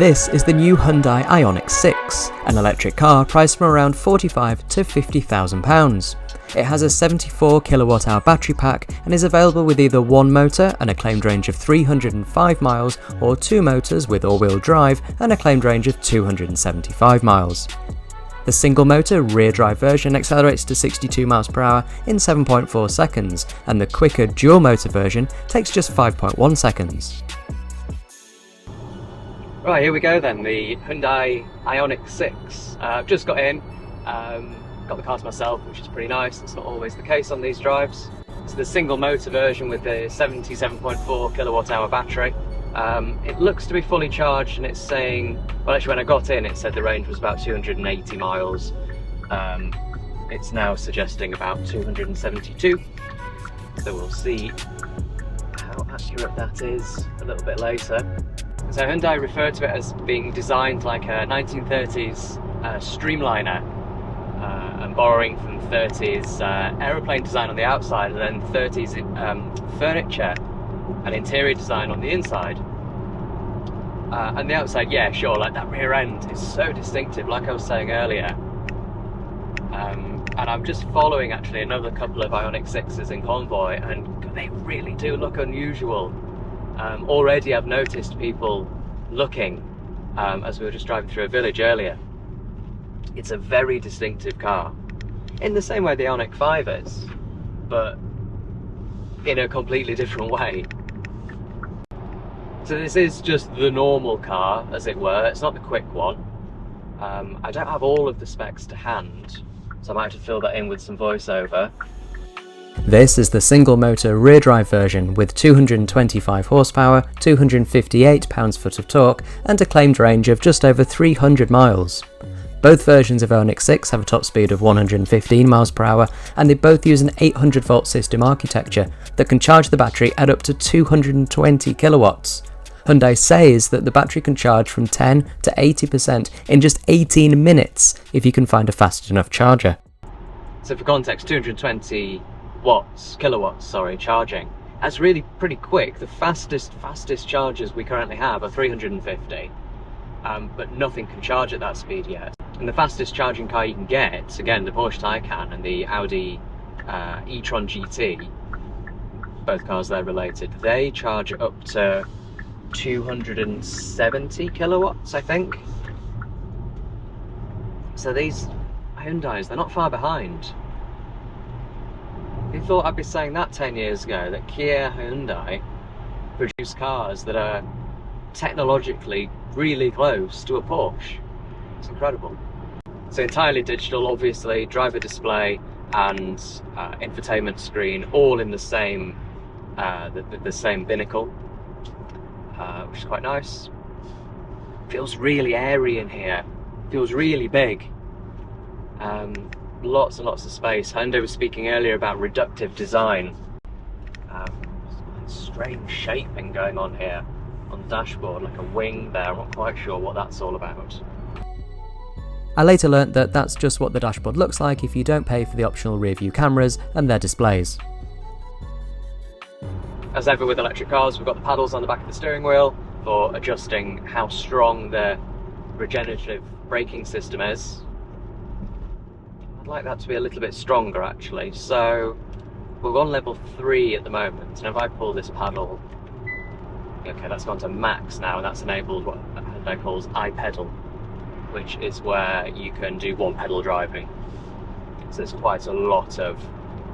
This is the new Hyundai Ioniq 6, an electric car priced from around £45,000 to £50,000. It has a 74 kWh battery pack and is available with either one motor and a claimed range of 305 miles or two motors with all-wheel drive and a claimed range of 275 miles. The single-motor rear-drive version accelerates to 62 miles per hour in 7.4 seconds, and the quicker dual-motor version takes just 5.1 seconds. Right, here we go then, the Hyundai Ioniq 6. I've just got in, got the car to myself, which is pretty nice. It's not always the case on these drives. It's the single motor version with the 77.4 kilowatt hour battery. It looks to be fully charged, and it's saying, well, actually when I got in it said the range was about 280 miles. It's now suggesting about 272, so we'll see how accurate that is a little bit later. So Hyundai referred to it as being designed like a 1930s streamliner, and borrowing from 30s aeroplane design on the outside, and then 30s furniture and interior design on the inside. And the outside, yeah, sure, like that rear end is so distinctive, like I was saying earlier. And I'm just following actually another couple of Ioniq 6s in convoy, and they really do look unusual. Already I've noticed people looking as we were just driving through a village earlier. It's a very distinctive car, in the same way the Ioniq 5 is, but in a completely different way. So this is just the normal car, as it were. It's not the quick one. I don't have all of the specs to hand, so I might have to fill that in with some voiceover. This is the single-motor rear-drive version with 225 horsepower, 258 pounds-foot of torque, and a claimed range of just over 300 miles. Both versions of Ioniq 6 have a top speed of 115 miles per hour, and they both use an 800-volt system architecture that can charge the battery at up to 220 kilowatts. Hyundai says that the battery can charge from 10 to 80% in just 18 minutes if you can find a fast enough charger. So for context, 220 kilowatts, charging. That's really pretty quick. The fastest chargers we currently have are 350, but nothing can charge at that speed yet. And the fastest charging car you can get, again, the Porsche Taycan and the Audi e-tron GT, both cars they're related, they charge up to 270 kilowatts, I think. So these Hyundais, they're not far behind. Who thought I'd be saying that 10 years ago, that Kia Hyundai produce cars that are technologically really close to a Porsche? It's incredible. So entirely digital, obviously, driver display and infotainment screen, all in the same the same binnacle, which is quite nice. Feels really airy in here. Feels really big. Lots and lots of space. Hyundai was speaking earlier about reductive design. Strange shaping going on here on the dashboard, like a wing there. I'm not quite sure what that's all about. I later learnt that that's just what the dashboard looks like if you don't pay for the optional rear view cameras and their displays. As ever with electric cars, we've got the paddles on the back of the steering wheel for adjusting how strong the regenerative braking system is. I'd like that to be a little bit stronger actually. So we're on level 3 at the moment, and if I pull this paddle, okay, that's gone to max now, and that's enabled what Hyundai calls iPedal, which is where you can do one pedal driving. So there's quite a lot of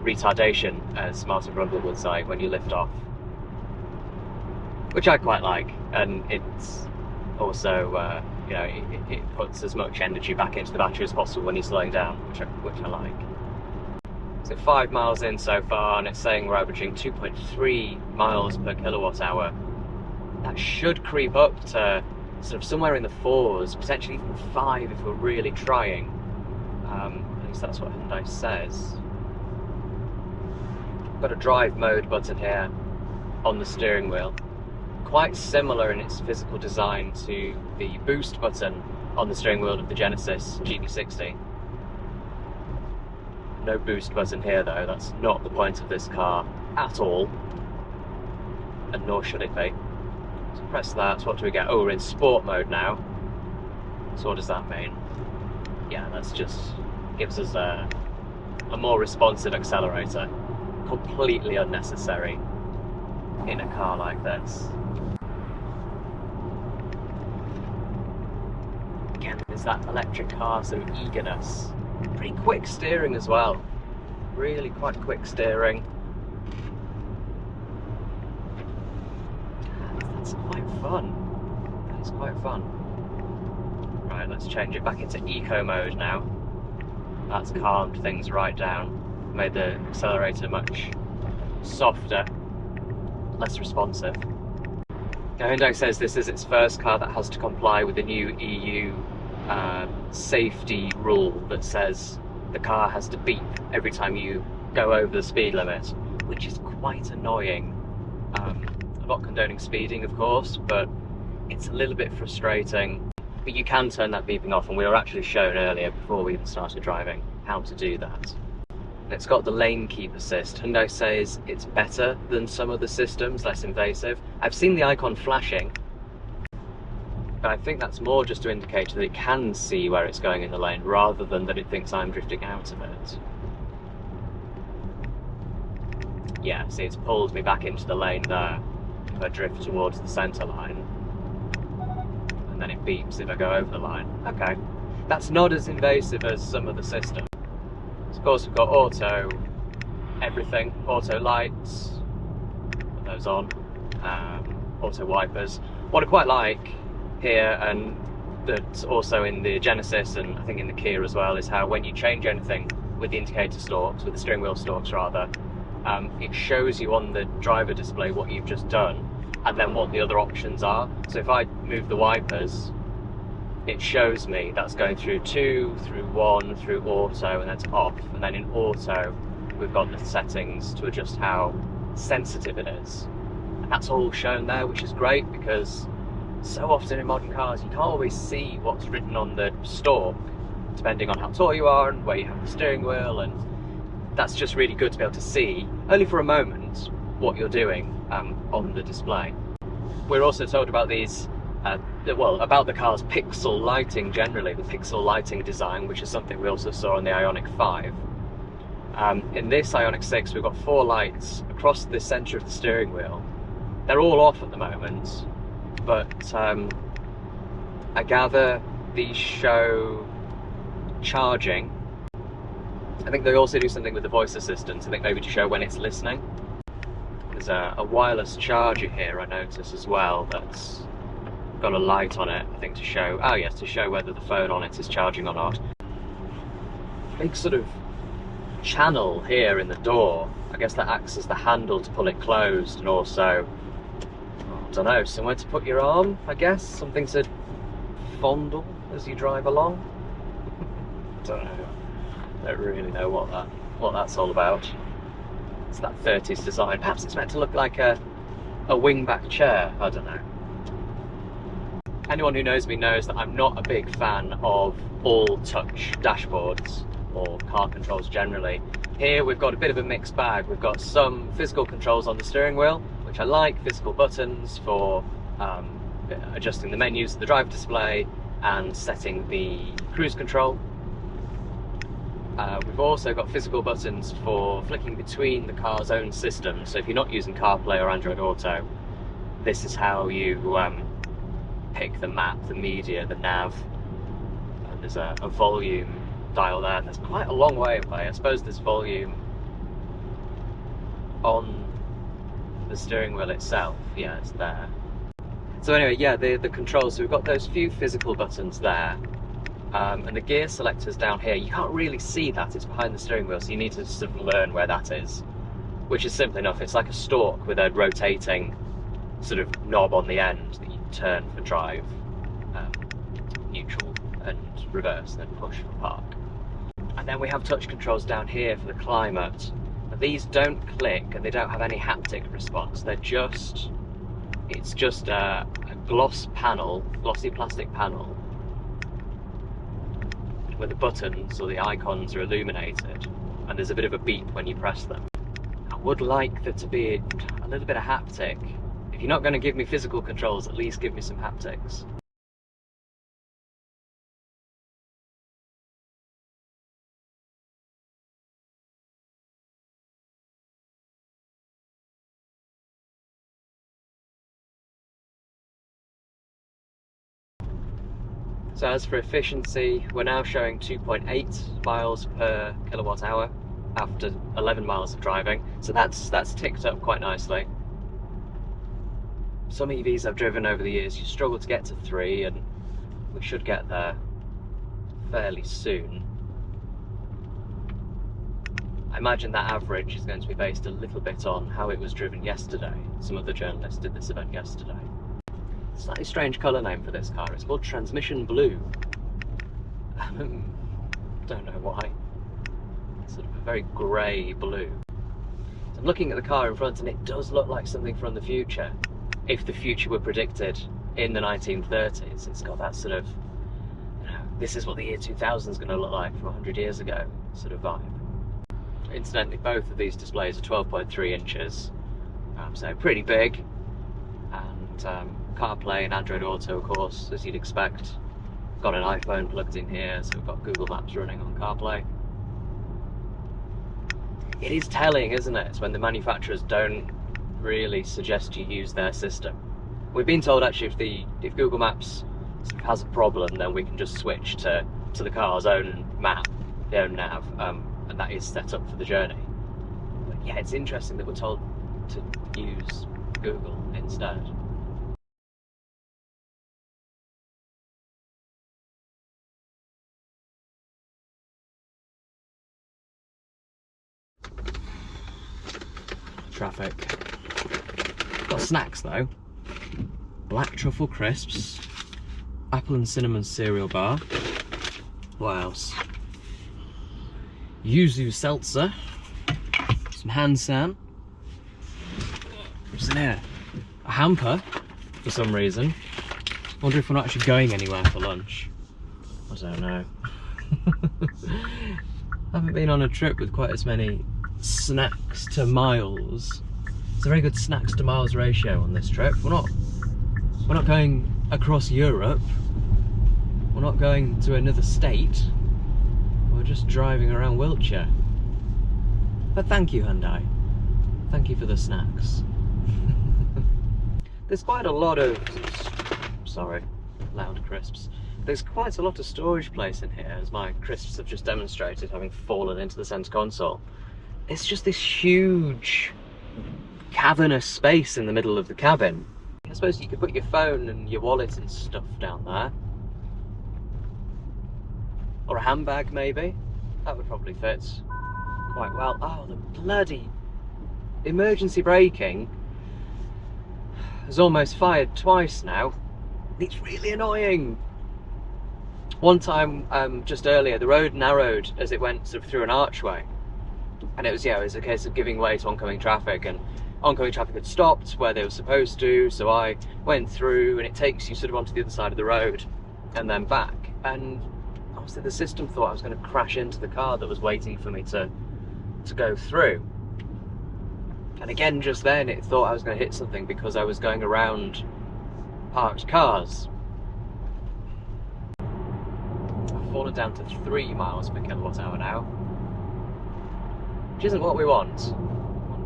retardation, as Martin Brundle would say, when you lift off, which I quite like. And it's also you know, it puts as much energy back into the battery as possible when you're slowing down, which I like. So 5 miles in so far, and it's saying we're averaging 2.3 miles per kilowatt hour. That should creep up to sort of somewhere in the 4s, potentially even 5 if we're really trying. At least that's what Hyundai says. Got a drive mode button here on the steering wheel. Quite similar in its physical design to the boost button on the steering wheel of the Genesis GV60. No boost button here though, that's not the point of this car at all, and nor should it be. So press that, so what do we get? Oh, we're in sport mode now. So what does that mean? Yeah, that's just gives us a more responsive accelerator. Completely unnecessary in a car like this. Again, there's that electric car, some eagerness. Pretty quick steering as well. Really quite quick steering. That's quite fun. That's quite fun. Right, let's change it back into eco mode now. That's calmed things right down. Made the accelerator much softer, less responsive. Now Hyundai says this is its first car that has to comply with the new EU safety rule that says the car has to beep every time you go over the speed limit, which is quite annoying. I'm not condoning speeding, of course, but it's a little bit frustrating. But you can turn that beeping off, and we were actually shown earlier, before we even started driving, how to do that. And it's got the lane keep assist. Hyundai says it's better than some of the systems, less invasive. I've seen the icon flashing, but I think that's more just to indicate that it can see where it's going in the lane, rather than that it thinks I'm drifting out of it. Yeah, see, it's pulled me back into the lane there if I drift towards the centre line. And then it beeps if I go over the line. Okay, that's not as invasive as some of the systems. Of course, we've got auto everything, auto lights, put those on, auto wipers. What I quite like here, and that's also in the Genesis and I think in the Kia as well, is how when you change anything with the indicator stalks, with the steering wheel stalks rather, it shows you on the driver display what you've just done and then what the other options are. So if I move the wipers, it shows me that's going through 2, through 1, through auto, and that's off. And then in auto, we've got the settings to adjust how sensitive it is. And that's all shown there, which is great, because so often in modern cars, you can't always see what's written on the stalk, depending on how tall you are and where you have the steering wheel. And that's just really good to be able to see, only for a moment, what you're doing on the display. We're also told about these well, about the car's pixel lighting generally, the pixel lighting design, which is something we also saw on the Ioniq 5. In this Ioniq 6, we've got 4 lights across the centre of the steering wheel. They're all off at the moment, but I gather these show charging. I think they also do something with the voice assistant, I think maybe to show when it's listening. There's a wireless charger here, I notice as well, that's got a light on it, I think to show, oh yes, to show whether the phone on it is charging or not. Big sort of channel here in the door. I guess that acts as the handle to pull it closed, and also, I don't know, somewhere to put your arm, I guess, something to fondle as you drive along. Don't know. Don't really know what that's all about. It's that 30s design. Perhaps it's meant to look like a wingback chair, I don't know. Anyone who knows me knows that I'm not a big fan of all-touch dashboards or car controls generally. Here we've got a bit of a mixed bag. We've got some physical controls on the steering wheel, which I like, physical buttons for adjusting the menus of the driver display and setting the cruise control. We've also got physical buttons for flicking between the car's own systems. So if you're not using CarPlay or Android Auto, this is how you pick the map, the media, the nav. There's a volume dial there. There's quite a long way away. I suppose there's volume on the steering wheel itself. Yeah, it's there. So anyway, yeah, the controls. So we've got those few physical buttons there. And the gear selector's down here. You can't really see that, it's behind the steering wheel, so you need to sort of learn where that is, which is simple enough. It's like a stalk with a rotating sort of knob on the end that you turn for drive, neutral and reverse, and then push for park. And then we have touch controls down here for the climate. Now, these don't click and they don't have any haptic response. They're just, it's just a glossy plastic panel where the buttons or the icons are illuminated, and there's a bit of a beep when you press them. I would like there to be a little bit of haptic If you're not going to give me physical controls, at least give me some haptics. So as for efficiency, we're now showing 2.8 miles per kilowatt hour after 11 miles of driving. So that's ticked up quite nicely. Some EVs I've driven over the years, you struggle to get to 3, and we should get there fairly soon. I imagine that average is going to be based a little bit on how it was driven yesterday. Some of the journalists did this event yesterday. Slightly strange colour name for this car. It's called Transmission Blue. Don't know why. It's sort of a very grey blue. So I'm looking at the car in front and it does look like something from the future. If the future were predicted in the 1930s, it's got that sort of, you know, this is what the year 2000 is going to look like from 100 years ago sort of vibe. Incidentally, both of these displays are 12.3 inches, so pretty big. And CarPlay and Android Auto, of course, as you'd expect. Got an iPhone plugged in here, so we've got Google Maps running on CarPlay. It is telling, isn't it? It's when the manufacturers don't really suggest you use their system. We've been told actually if Google Maps has a problem, then we can just switch to the car's own map, their own nav, and that is set up for the journey. But yeah, it's interesting that we're told to use Google instead. Traffic. Got snacks though. Black truffle crisps, apple and cinnamon cereal bar. What else? Yuzu seltzer, some hand san. What's in here? A hamper for some reason. Wonder if we're not actually going anywhere for lunch. I don't know. I haven't been on a trip with quite as many snacks to miles. It's a very good snacks to miles ratio on this trip. We're not going across Europe. We're not going to another state. We're just driving around Wiltshire. But thank you, Hyundai. Thank you for the snacks. There's quite a lot of, sorry, loud crisps. There's quite a lot of storage place in here, as my crisps have just demonstrated, having fallen into the center console. It's just this huge cavernous space in the middle of the cabin. I suppose you could put your phone and your wallet and stuff down there. Or a handbag maybe. That would probably fit quite well. Oh, the bloody emergency braking has almost fired twice now. It's really annoying. One time just earlier, the road narrowed as it went sort of through an archway. And it was a case of giving way to oncoming traffic, and oncoming traffic had stopped where they were supposed to, so I went through, and it takes you sort of onto the other side of the road and then back. And obviously the system thought I was going to crash into the car that was waiting for me to go through. And again, just then it thought I was going to hit something because I was going around parked cars. I've fallen down to 3 miles per kilowatt hour now, which isn't what we want.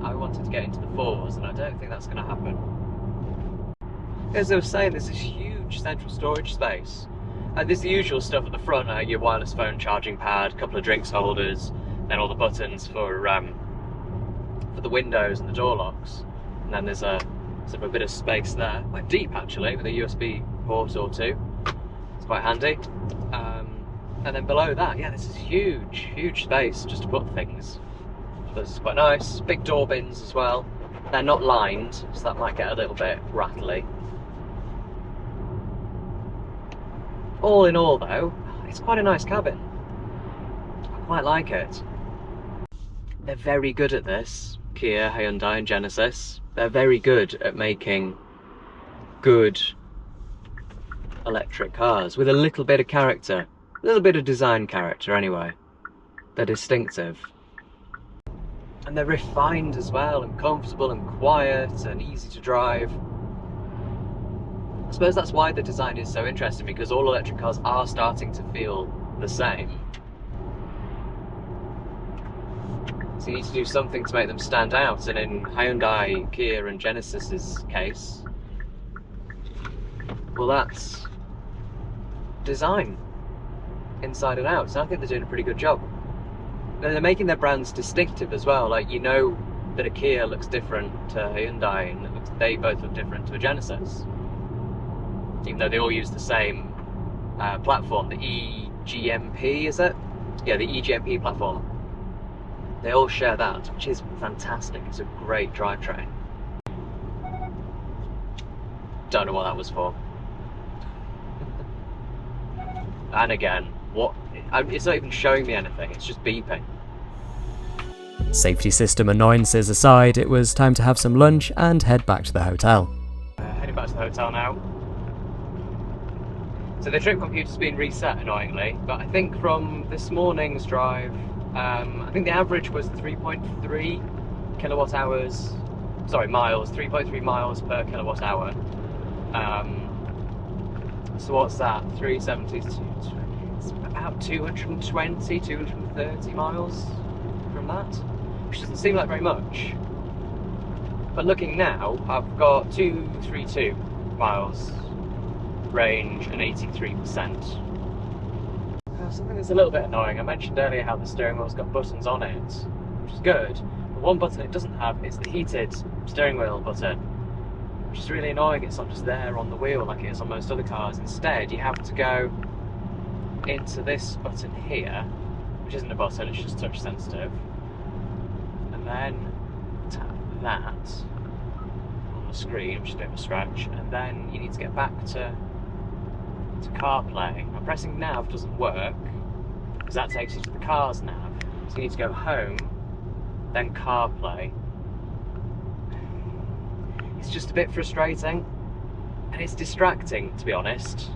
I wanted to get into the 4s, and I don't think that's going to happen. As I was saying, there's this huge central storage space. And there's the usual stuff at the front, your wireless phone charging pad, a couple of drinks holders, then all the buttons for the windows and the door locks. And then there's a sort of a bit of space there, quite deep actually, with a USB port or two. It's quite handy. And then below that, yeah, this is huge space just to put things. So this is quite nice. Big door bins as well. They're not lined, so that might get a little bit rattly. All in all though, it's quite a nice cabin. I quite like it. They're very good at this, Kia, Hyundai and Genesis. They're very good at making good electric cars with a little bit of character. A little bit of design character anyway. They're distinctive. And they're refined as well, and comfortable and quiet and easy to drive. I suppose that's why the design is so interesting, because all electric cars are starting to feel the same. So you need to do something to make them stand out, and in Hyundai, Kia and Genesis's case, well, that's design, inside and out. So I think they're doing a pretty good job. And they're making their brands distinctive as well. Like, you know that a Kia looks different to Hyundai, and they both look different to a Genesis. Even though they all use the same platform, the E-GMP, is it? Yeah, the E-GMP platform. They all share that, which is fantastic. It's a great drivetrain. Don't know what that was for. And again, what? It's not even showing me anything, it's just beeping. Safety system annoyances aside, it was time to have some lunch and head back to the hotel. Heading back to the hotel now. So the trip computer's been reset, annoyingly, but I think from this morning's drive, I think the average was 3.3 kilowatt hours, sorry, miles, 3.3 miles per kilowatt hour. So what's that? 370, it's about 220, 230 miles from that, which doesn't seem like very much. But looking now, I've got 232 miles range and 83%. Something that's a little bit annoying. I mentioned earlier how the steering wheel's got buttons on it, which is good. But one button it doesn't have is the heated steering wheel button, which is really annoying. It's not just there on the wheel like it is on most other cars. Instead, you have to go into this button here, which isn't a button, it's just touch sensitive, and then tap that on the screen, which is a bit of a scratch, and then you need to get back to CarPlay. Now pressing nav doesn't work, because that takes you to the car's nav, so you need to go home, then CarPlay. It's just a bit frustrating, and it's distracting, to be honest.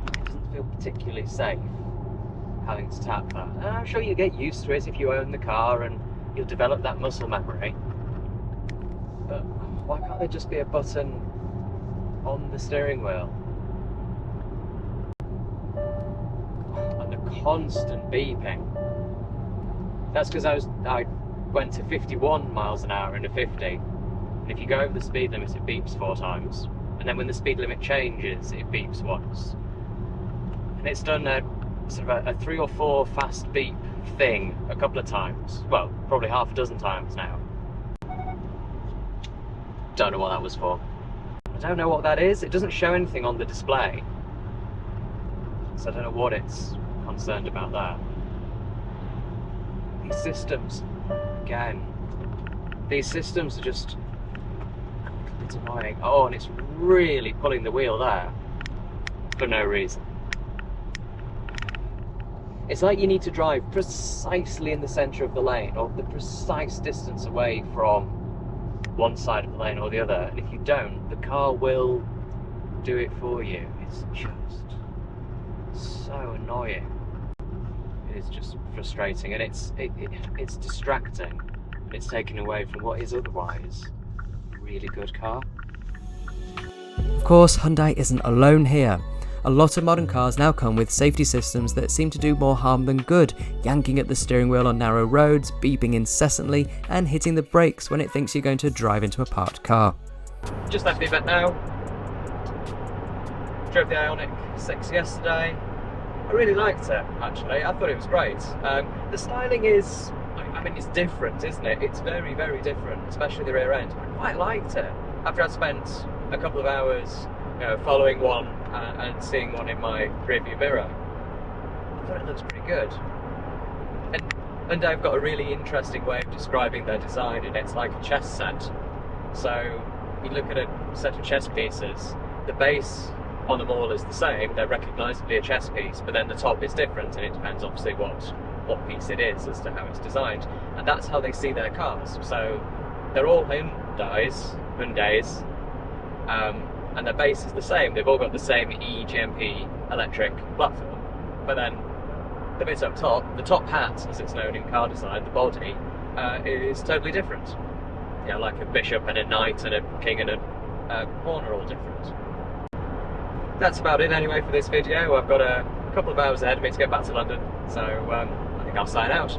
It doesn't feel particularly safe having to tap that. And I'm sure you'll get used to it if you own the car and you'll develop that muscle memory. But why can't there just be a button on the steering wheel? And the constant beeping. That's because I went to 51 miles an hour into 50. And if you go over the speed limit, it beeps 4 times. And then when the speed limit changes, it beeps once. And it's done a sort of a 3 or 4 fast beep thing a couple of times. Well, probably half a dozen times now. Don't know what that was for. I don't know what that is. It doesn't show anything on the display. So I don't know what it's concerned about there. These systems, again, these systems are just a bit annoying. Oh, and it's really pulling the wheel there for no reason. It's like you need to drive precisely in the centre of the lane, or the precise distance away from one side of the lane or the other, and if you don't, the car will do it for you. It's just so annoying. It is just frustrating, and it's distracting. It's taken away from what is otherwise a really good car. Of course, Hyundai isn't alone here. A lot of modern cars now come with safety systems that seem to do more harm than good, yanking at the steering wheel on narrow roads, beeping incessantly, and hitting the brakes when it thinks you're going to drive into a parked car. Just left the event now. Drove the Ioniq 6 yesterday. I really liked it, actually. I thought it was great. The styling is, I mean, it's different, isn't it? It's very, very different, especially the rear end. I quite liked it. After I'd spent a couple of hours following one and seeing one in my rearview mirror, I thought it looks pretty good. And they've got a really interesting way of describing their design, and it's like a chess set. So you look at a set of chess pieces, the base on them all is the same, they're recognisably a chess piece, but then the top is different, and it depends obviously what piece it is as to how it's designed. And that's how they see their cars. So they're all Hyundais, and their base is the same. They've all got the same E-GMP electric platform, but then the bit up top, the top hat, as it's known in car design, the body, is totally different. You know, like a bishop and a knight and a king and a pawn are all different. that's about it anyway for this video. I've got a couple of hours ahead of me to get back to London, so I think I'll sign out.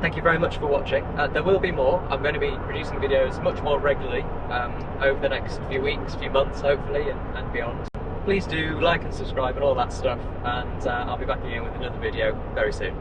Thank you very much for watching. There will be more. I'm going to be producing videos much more regularly over the next few weeks, few months hopefully, and beyond. Please do like and subscribe and all that stuff, and I'll be back again with another video very soon.